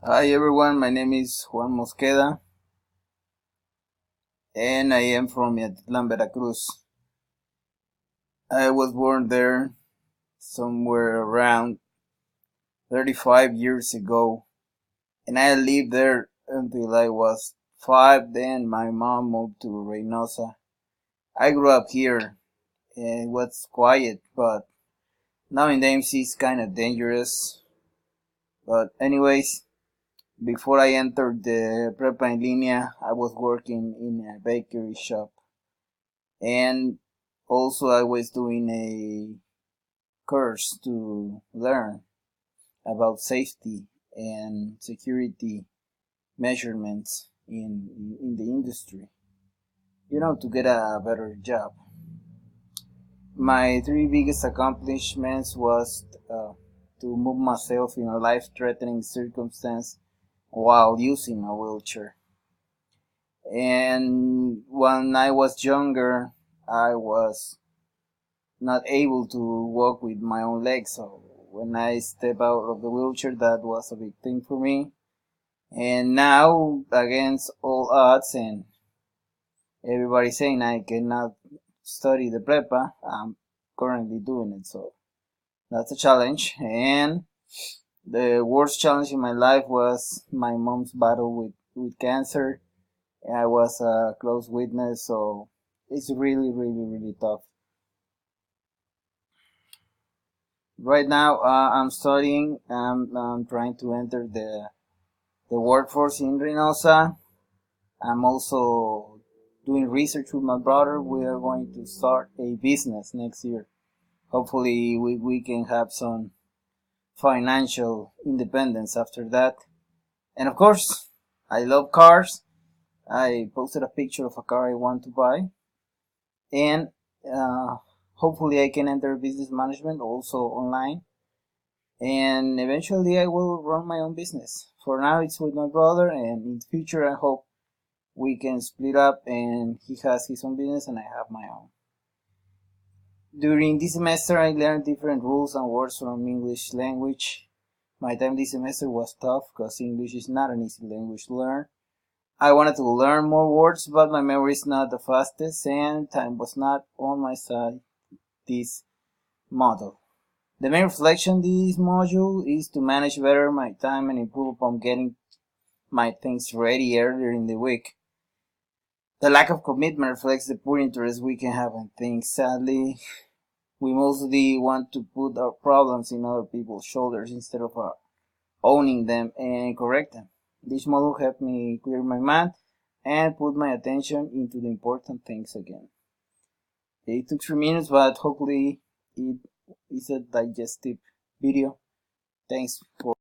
Hi everyone, my name is Juan Mosqueda and I am from Yatitlan, Veracruz. I was born there somewhere around 35 years ago and I lived there until I was 5. Then my mom moved to Reynosa. I grew up here and it was quiet, but nowadays it's kind of dangerous. But anyways, before I entered the Prepa en Línea, I was working in a bakery shop. And also I was doing a course to learn about safety and security measurements in the industry, to get a better job. My three biggest accomplishments was to move myself in a life-threatening circumstance while using a wheelchair. And when I was younger, I was not able to walk with my own legs. So when I step out of the wheelchair, that was a big thing for me. And now, against all odds, and everybody saying I cannot study the prepa, I'm currently doing it. So that's a challenge. And the worst challenge in my life was my mom's battle with cancer. I was a close witness, so it's really, really, really tough. Right now, I'm studying. I'm trying to enter the workforce in Reynosa. I'm also doing research with my brother. We are going to start a business next year. Hopefully, we can have some financial independence after that. And of course, I love cars. I posted a picture of a car I want to buy. And uh, hopefully, I can enter business management also online, and eventually I will run my own business. For now it's with my brother, and in the future I hope we can split up and he has his own business and I have my own. During this semester I learned different rules and words from English language. My time this semester was tough because English is not an easy language to learn. I wanted to learn more words, but my memory is not the fastest and time was not on my side this model. The main reflection this module is to manage better my time and improve upon getting my things ready earlier in the week. The lack of commitment reflects the poor interest we can have in things. Sadly, we mostly want to put our problems in other people's shoulders instead of owning them and correct them. This module helped me clear my mind and put my attention into the important things again. It took 3 minutes, but hopefully it is a digestive video. Thanks for